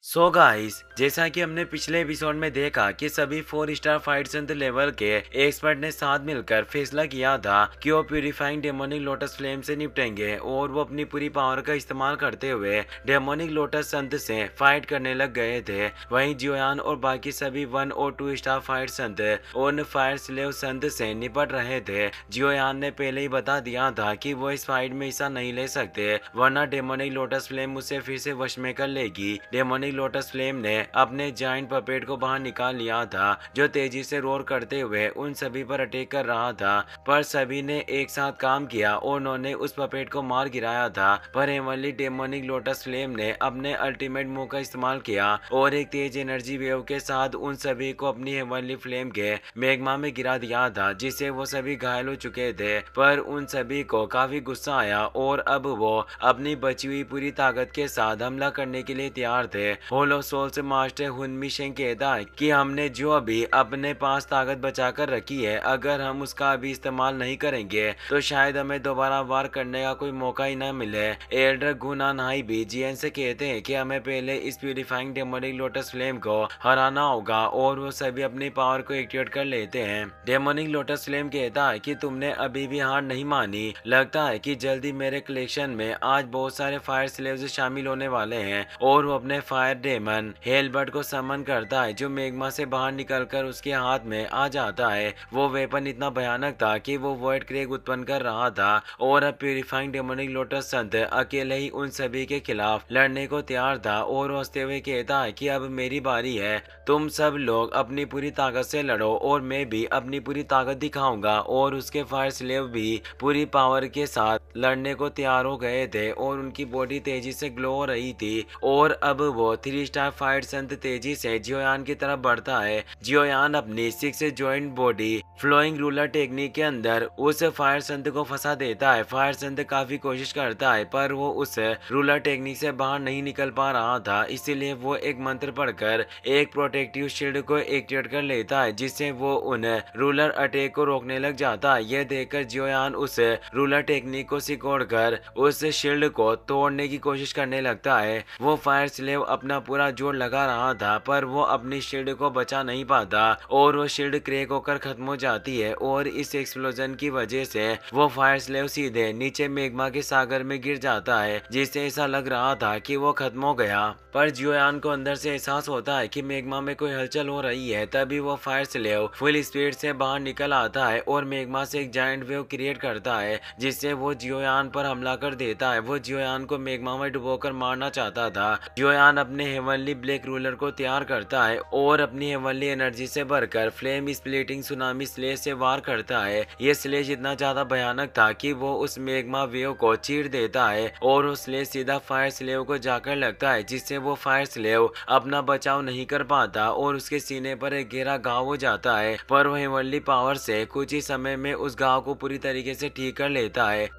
So guys, जैसा कि हमने पिछले एपिसोड में देखा कि सभी 4 स्टार फाइट संत लेवल के एक्सपर्ट ने साथ मिलकर फैसला किया था कि वो प्यूरिफाइंग डेमोनिक लोटस फ्लेम से निपटेंगे और वो अपनी पूरी पावर का इस्तेमाल करते हुए डेमोनिक लोटस संत से फाइट करने लग गए थे। वहीं जियोयान और बाकी सभी 1 और 2 स्टार फाइट संत उन फायर स्लेव संत से निपट रहे थे। जियोयान ने पहले ही बता दिया था कि वो इस फाइट में हिस्सा नहीं ले सकते, वरना डेमोनिक लोटस फ्लेम उसे फिर से वश में कर लेगी। डेमोनिक लोटस फ्लेम ने अपने जाइंट पपेट को बाहर निकाल लिया था, जो तेजी से रोर करते हुए उन सभी पर अटैक कर रहा था। पर सभी ने एक साथ काम किया और उन्होंने उस पपेट को मार गिराया था। पर हेवनली डेमोनिक लोटस फ्लेम ने अपने अल्टीमेट मूव का इस्तेमाल किया और एक तेज एनर्जी वेव के साथ उन सभी को अपनी हेवनली फ्लेम के मैग्मा में गिरा दिया था, जिससे वो सभी घायल हो चुके थे। पर उन सभी को काफी गुस्सा आया और अब वो अपनी बची हुई पूरी ताकत के साथ हमला करने के लिए तैयार थे। होलो सोल से मास्टर हुनमी शेंग कहता है कि हमने जो अभी अपने पास ताकत बचाकर रखी है, अगर हम उसका अभी इस्तेमाल नहीं करेंगे तो शायद हमें दोबारा वार करने का कोई मौका ही न मिले। एल्डर गुनान हाई भी जीएन से कहते हैं कि हमें पहले इस प्यूरिफाइंग डेमोनिक लोटस फ्लेम को हराना होगा और वो सभी अपनी पावर को एक्टिवेट कर लेते हैं। डेमोनिक लोटस फ्लेम कहता है कि तुमने अभी भी हार नहीं मानी, लगता है कि जल्दी मेरे कलेक्शन में आज बहुत सारे फायर स्लेव्स शामिल होने वाले हैं। और वो अपने फायर डेमन हेलबर्ट को समन करता है, जो मैग्मा से बाहर निकलकर उसके हाथ में आ जाता है। वो वेपन इतना भयानक था कि वो वॉइड क्रेग उत्पन्न कर रहा था और अब प्यूरिफाइंग डेमोनिक लोटस संत अकेले ही उन सभी के खिलाफ लड़ने को तैयार था और हंसते हुए कहता है कि अब मेरी बारी है, तुम सब लोग अपनी पूरी ताकत से लड़ो और मैं भी अपनी पूरी ताकत दिखाऊंगा। और उसके फायर स्लेव भी पूरी पावर के साथ लड़ने को तैयार हो गए थे और उनकी बॉडी तेजी से ग्लो हो रही थी। और अब वो 3 स्टार फाइट संत तेजी से जियोयान की तरफ बढ़ता है। जियोयान अपनी 6 joint body flowing ruler technique के अंदर उस फायर संत को फंसा देता है। फायर संत काफी कोशिश करता है पर वो उस रूलर टेक्निक से बाहर नहीं निकल पा रहा था, इसीलिए वो एक मंत्र पढ़कर एक प्रोटेक्टिव शील्ड को एक्टिवेट कर लेता है, जिससे वो उन रूलर अटैक को रोकने लग जाता है। यह देखकर जियोयान उस रूलर टेक्निक को सिकोड़कर उस शील्ड को तोड़ने की कोशिश करने लगता है। वो फायर स्लेव अपना पूरा जोर लगा रहा था पर वो अपनी शील्ड को बचा नहीं पाता और वो शील्ड क्रैक होकर खत्म हो जाती है। और इस एक्सप्लोजन की वजह से वो फायर स्लेव सीधे नीचे मैग्मा के सागर में गिर जाता है, जिससे ऐसा लग रहा था कि वो खत्म हो गया। पर जियोयान को अंदर से एहसास होता है कि मैग्मा में कोई हलचल हो रही है। तभी वो फायर स्लेव फुल स्पीड से बाहर निकल आता है और मैग्मा से एक जायंट वेव क्रिएट करता है, जिससे वो जियोयान पर हमला कर देता है। वो जियोयान को मैग्मा में डुबोकर मारना चाहता था। जियोयान अपने हेवनली ब्लैक रूलर को तैयार करता है और अपनी हेवनली एनर्जी से भरकर फ्लेम स्प्लिटिंग सुनामी स्लेश से वार करता है। ये स्लेश इतना ज्यादा भयानक था कि वो उस मैग्मा वेव को चीर देता है और वो स्लेश सीधा फायर स्लेव को जाकर लगता है, जिससे वो फायर स्लेव अपना बचाव नहीं कर पाता और उसके सीने पर एक गहरा घाव हो जाता है। पर वो हेवनली पावर से कुछ ही समय में उस घाव को पूरी तरीके से ठीक कर लेता है।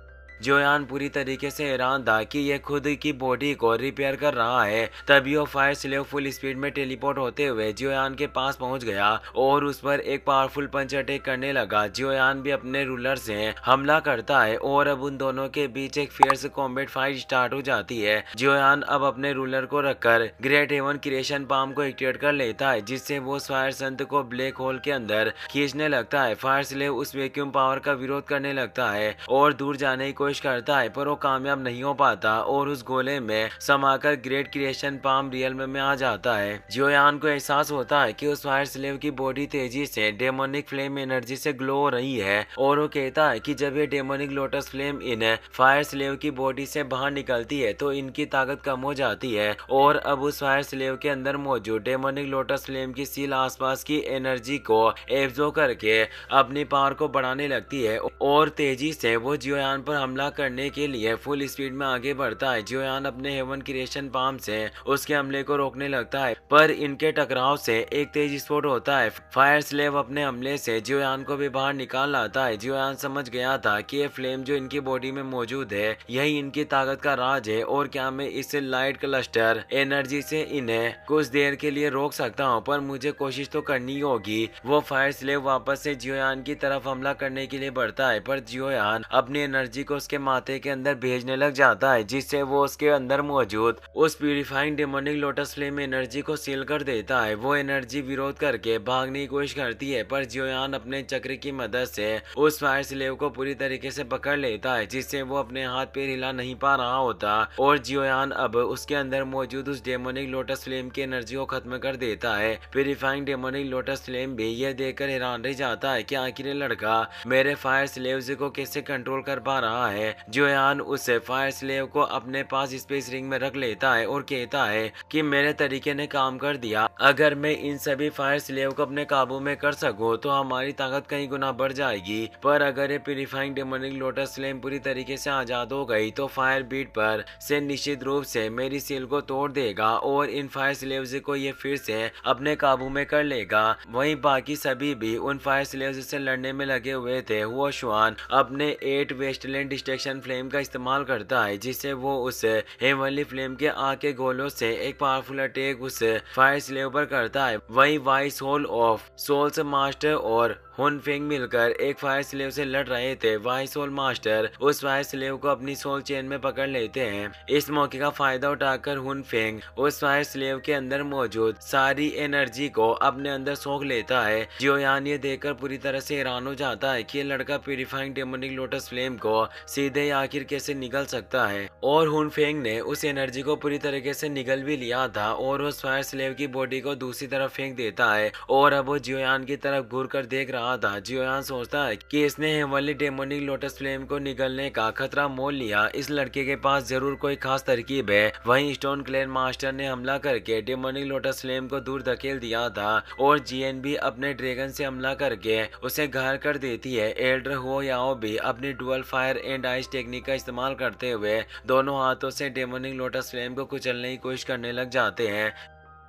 जियोयान पूरी तरीके से हैरान था कि यह खुद की बॉडी को रिपेयर कर रहा है। तभी वो फायर स्लेव फुल स्पीड में टेलीपोर्ट होते हुए जियोयान के पास पहुंच गया और उस पर एक पावरफुल पंच अटैक करने लगा। जियोयान भी अपने रूलर से हमला करता है और अब उन दोनों के बीच एक फियर्स कॉम्बैट फाइट स्टार्ट हो जाती है। जियोयान अब अपने रूलर को रखकर ग्रेट हेवन क्रिएशन पाम को एक्टिवेट कर लेता है, जिससे वो फायर संत को ब्लैक होल के अंदर खींचने लगता है। फायर स्लेव उस वैक्यूम पावर का विरोध करने लगता है और दूर जाने की कोशिश करता है, पर वो कामयाब नहीं हो पाता और उस गोले में समाकर ग्रेट क्रिएशन पाम रियल में आ जाता है। जियोयान को एहसास होता है कि उस फायर स्लेव की बॉडी तेजी से डेमोनिक फ्लेम एनर्जी से ग्लो हो रही है और वो कहता है कि जब ये demonic lotus flame in fire slave की बॉडी से बाहर निकलती है तो इनकी ताकत कम हो जाती है और अब उस फायर स्लेव के अंदर मौजूद डेमोनिक लोटस फ्लेम की सील आसपास की एनर्जी को एब्जॉर्ब करके अपनी पावर को बढ़ाने लगती है और तेजी से वो जियोयान पर हमला करने के लिए फुल स्पीड में आगे बढ़ता है। जियोयान अपने हेवन क्रिएशन पाम से उसके हमले को रोकने लगता है, पर इनके टकराव से एक तेज स्फोट होता है। फायर स्लेव अपने हमले से जियोयान को भी बाहर निकाल लाता है। जियोयान समझ गया था कि ये फ्लेम जो इनकी बॉडी में मौजूद है यही इनकी ताकत का राज है और क्या मैं इस लाइट क्लस्टर एनर्जी से इन्हें कुछ देर के लिए रोक सकता हूँ, पर मुझे कोशिश तो करनी होगी। वो फायर स्लेव वापस से जियोयान की तरफ हमला करने के लिए बढ़ता है, पर जियोयान अपनी एनर्जी को उसके माथे के अंदर भेजने लग जाता है, जिससे वो उसके अंदर मौजूद उस purifying demonic lotus flame energy को सील कर देता है। वो एनर्जी विरोध करके भागने की कोशिश करती है, पर जियोयान अपने चक्र की मदद से उस फायर स्लेव को पूरी तरीके से पकड़ लेता है, जिससे वो अपने हाथ पैर हिला नहीं पा रहा होता और जियोयान अब उसके अंदर मौजूद उस डेमोनिक लोटस फ्लेम की एनर्जी को खत्म कर देता है। प्यूरिफाइंग डेमोनिक लोटस फ्लेम भी यह देखकर हैरान रह जाता है कि आखिर ये लड़का मेरे फायर स्लेव्स को कैसे कंट्रोल कर पा रहा है। जियोयान उस फायर स्लेव को अपने पास स्पेस रिंग में रख लेता है और कहता है कि मेरे तरीके ने काम कर दिया। अगर मैं इन सभी फायर स्लेव को अपने काबू में कर सकूं तो हमारी ताकत कई गुना बढ़ जाएगी, पर अगर ये प्यूरिफाइंग डेमोनिक लोटस फ्लेम पूरी तरीके से आजाद हो गई तो फायर बीट पर से निश्चित रूप से मेरी सील को तोड़ देगा और इन फायर स्लेव्स को ये फिर से अपने काबू में कर लेगा। वहीं बाकी सभी भी उन फायर स्लेव्स से लड़ने में लगे हुए थे। हुओ शुआन अपने 8 वेस्टलैंड डिस्ट्रक्शन फ्लेम का इस्तेमाल करता है, जिससे वो उस हेवनली फ्लेम के आग के गोलों से एक पावरफुल अटैक उस फायर स्लेव पर करता है। वहीं vice hole of souls master और हुन फेंग मिलकर एक फायर स्लेव से लड़ रहे थे। वाइस सोल मास्टर उस फायर स्लेव को अपनी सोल चेन में पकड़ लेते हैं। इस मौके का फायदा उठाकर हुन फेंग उस फायर स्लेव के अंदर मौजूद सारी एनर्जी को अपने अंदर सोख लेता है। जियोयान ये देखकर पूरी तरह से हैरान हो जाता है कि ये लड़का प्यूरिफाइंग डेमोनिक लोटस फ्लेम को सीधे आखिर कैसे निगल सकता है, और हुन फेंग ने उस एनर्जी को पूरी तरीके से निगल भी लिया था और उस फायर स्लेव की बॉडी को दूसरी तरफ फेंक देता है और अब वो जियोयान की तरफ घूर कर देख रहा था। जियोयान सोचता है कि इसने हेवनली डेमोनिक लोटस फ्लेम को निगलने का खतरा मोल लिया। इस लड़के के पास जरूर कोई खास तरकीब है। वहीं स्टोन क्लेन मास्टर ने हमला करके डेमोनिक लोटस फ्लेम को दूर धकेल दिया था और जीएन भी अपने ड्रैगन से हमला करके उसे घायल कर देती है। एल्डर हो याओ भी अपनी dual fire and ice technique का इस्तेमाल करते हुए दोनों हाथों से डेमोनिक लोटस फ्लेम को कुचलने की कोशिश करने लग जाते हैं।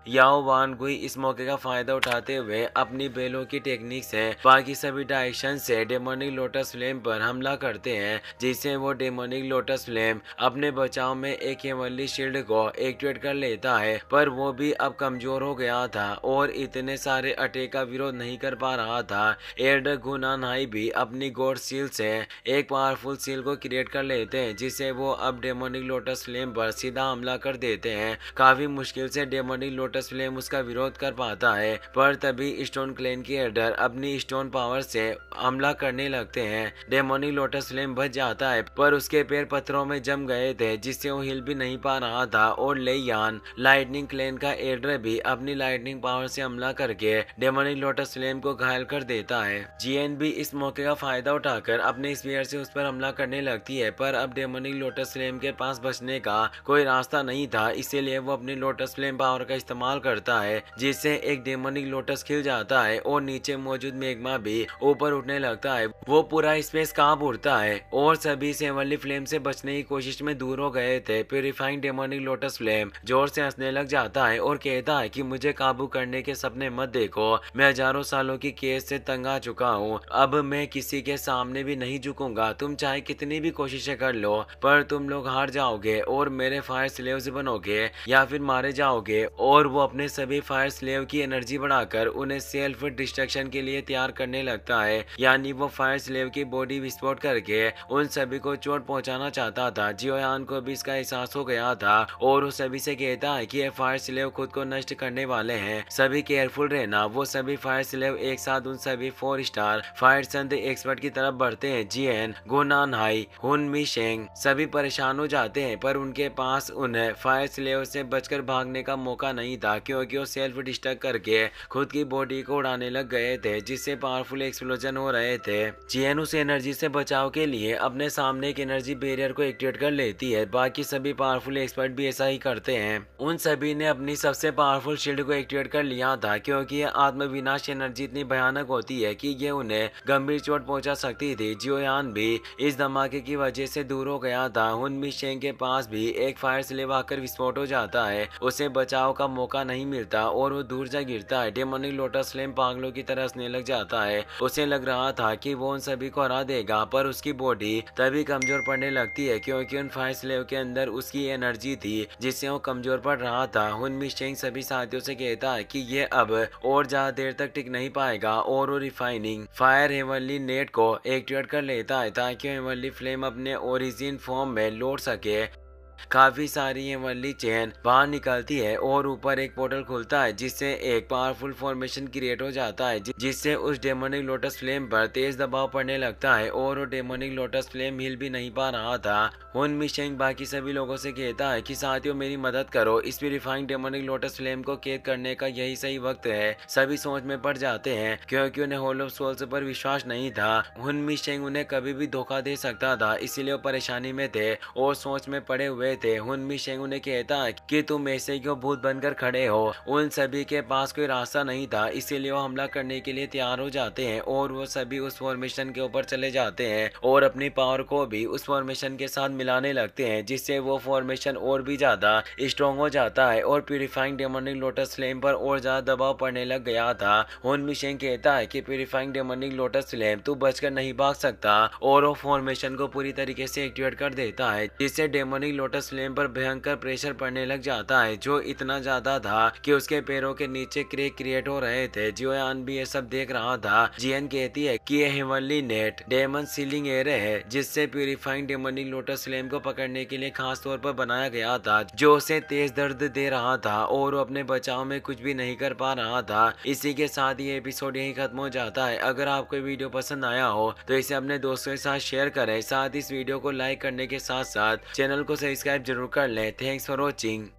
याओ वान गुई इस मौके का फायदा उठाते हुए अपनी बेलों की टेक्निक से बाकी सभी डायरेक्शन से डेमोनिक लोटस फ्लेम पर हमला करते हैं, जिससे वो डेमोनिक लोटस फ्लेम अपने बचाव में एक हेवनली शील्ड को एक्टिवेट कर लेता है, पर वो भी अब कमजोर हो गया था और इतने सारे अटैक का विरोध नहीं कर पा रहा था। एल्डर गुनान हाई भी अपनी गॉड सील से एक पावरफुल सील को क्रिएट कर लेते हैं, जिससे वो अब डेमोनिक लोटस फ्लेम पर सीधा हमला कर देते हैं। काफी मुश्किल से डेमोनिक लोटस फ्लेम उसका विरोध कर पाता है, पर तभी स्टोन क्लेन की एल्डर अपनी स्टोन पावर से हमला करने लगते हैं। डेमोनिक लोटस फ्लेम बच जाता है, पर उसके पैर पत्थरों में जम गए थे, जिससे वो हिल भी नहीं पा रहा था और लेयान लाइटनिंग क्लेन का एल्डर भी अपनी लाइटनिंग पावर से हमला करके डेमोनिक लोटस फ्लेम को घायल कर देता है। जीएन भी इस मौके का फायदा उठाकर अपने स्पीयर से उस पर हमला करने लगती है, पर अब डेमोनिक लोटस फ्लेम के पास बचने का कोई रास्ता नहीं था, इसीलिए वो अपनी लोटस फ्लेम पावर का इस्तेमाल करता है, जिससे एक डेमोनिक लोटस खिल जाता है और नीचे मौजूद मैग्मा भी ऊपर उठने लगता है। वो पूरा स्पेस कांप उठता है और सभी हेवनली फ्लेम से बचने की कोशिश में दूर हो गए थे। प्यूरिफाइंग डेमोनिक लोटस फ्लेम जोर से हंसने लग जाता है और कहता है कि मुझे काबू करने के सपने मत देखो, मैं हजारों सालों की केस से तंग आ चुका हूँ, अब मैं किसी के सामने भी नहीं झुकूंगा। तुम चाहे कितनी भी कोशिशें कर लो, पर तुम लोग हार जाओगे और मेरे फायर स्लेव्स बनोगे या फिर मारे जाओगे। और वो अपने सभी फायर स्लेव की एनर्जी बढ़ाकर उन्हें सेल्फ डिस्ट्रक्शन के लिए तैयार करने लगता है, यानी वो फायर स्लेव की बॉडी विस्फोट करके उन सभी को चोट पहुंचाना चाहता था। जियोयान को भी इसका एहसास हो गया था और वो सभी से कहता है कि ये फायर स्लेव खुद को नष्ट करने वाले हैं, सभी केयरफुल रहना। वो सभी फायर स्लेव एक साथ उन सभी 4 स्टार फायर संत एक्सपर्ट की तरफ बढ़ते हैं। जीएन, गुनान हाई, हुन मी शेंग सभी परेशान हो जाते हैं, पर उनके पास उन्हें फायर स्लेव से बचकर भागने का मौका नहीं था, क्योंकि वो सेल्फ डिस्ट्रक्ट करके खुद की बॉडी को उड़ाने लग गए थे, जिससे पावरफुल एक्सप्लोजन हो रहे थे। जीएन उस एनर्जी से बचाव के लिए अपने सामने एक एनर्जी बैरियर को एक्टिवेट कर लेती है। बाकी सभी पावरफुल एक्सपर्ट भी ऐसा ही करते हैं। उन सभी ने अपनी सबसे पावरफुल शील्ड को एक्टिवेट कर लिया था, क्योंकि ये आत्मविनाश एनर्जी इतनी भयानक होती है कि ये उन्हें गंभीर चोट पहुंचा सकती थी। जियोयान भी इस धमाके की वजह से दूर हो गया था। हुन मी शेंग के पास भी एक फायर स्लेव आकर विस्फोट हो जाता है, उसे बचाव का मौका मौका नहीं मिलता और वो दूर जा गिरता है। डेमोनिक लोटस फ्लेम पागलों की तरह हंसने लग जाता है। उसे लग रहा था कि वो उन सभी को हरा देगा, पर उसकी बॉडी तभी कमजोर पड़ने लगती है क्योंकि उन फायर स्लेव के अंदर उसकी एनर्जी थी जिससे वो कमजोर पड़ रहा था। हुन शेंग सभी साथियों से कहता है कि ये अब और ज्यादा देर तक टिक नहीं पाएगा और वो रिफाइनिंग फायर हेवनली नेट को एक्टिवेट कर लेता है ताकि हेवनली फ्लेम अपने ओरिजिन फॉर्म में लौट सके। काफी सारी हेवनली चेन बाहर निकलती है और ऊपर एक पोर्टल खुलता है जिससे एक पावरफुल फॉर्मेशन क्रिएट हो जाता है जिससे उस डेमोनिक लोटस फ्लेम पर तेज दबाव पड़ने लगता है और वो डेमोनिक लोटस फ्लेम हिल भी नहीं पा रहा था। हुन मिशेंग बाकी सभी लोगों से कहता है कि साथियों मेरी मदद करो, इस प्यूरिफाइंग डेमोनिक लोटस फ्लेम को कैद करने का यही सही वक्त है। सभी सोच में पड़ जाते हैं क्योंकि उन्हें होल ऑफ सोल्स पर विश्वास नहीं था। हुन मिशेंग उन्हें कभी भी धोखा दे सकता था, इसीलिए वो परेशानी में थे और सोच में पड़े हुए थे। हुन मिशेंग उन्हें कहता है कि तुम ऐसे क्यों भूत बनकर खड़े हो। उन सभी के पास कोई रास्ता नहीं था, इसीलिए वो हमला करने के लिए तैयार हो जाते हैं और वो सभी उस फॉर्मेशन के ऊपर चले जाते हैं और अपनी पावर को भी उस फॉर्मेशन के साथ मिलाने लगते हैं जिससे वो फॉर्मेशन और भी ज्यादा स्ट्रॉन्ग हो जाता है और प्यूरिफाइंग डेमोनिक लोटस फ्लेम पर और ज्यादा दबाव पड़ने लग गया था। हुन मिशेंग कहता है कि प्यूरिफाइंग डेमोनिक लोटस फ्लेम तू बचकर नहीं भाग सकता और वो फॉर्मेशन को पूरी तरीके से एक्टिवेट कर देता है जिससे डेमोनिक लोटस फ्लेम पर भयंकर प्रेशर पड़ने लग जाता है जो इतना ज्यादा था कि उसके पैरों के नीचे क्रैक क्रिएट हो रहे थे। जियोयान भी ये सब देख रहा था। जियन कहती है कि ये heavenly net demon sealing array है जिससे प्यूरिफाइंग डेमोनिक लोटस फ्लेम को पकड़ने के लिए खास तौर पर बनाया गया था जो उसे तेज दर्द दे रहा था और वो अपने बचाव में कुछ भी नहीं कर पा रहा था। इसी के साथ ये एपिसोड यही खत्म हो जाता है। अगर आपको वीडियो पसंद आया हो तो इसे अपने दोस्तों के साथ शेयर करें, साथ इस वीडियो को लाइक करने के साथ साथ चैनल को सब्सक्राइब जरूर कर लें। Thanks for watching.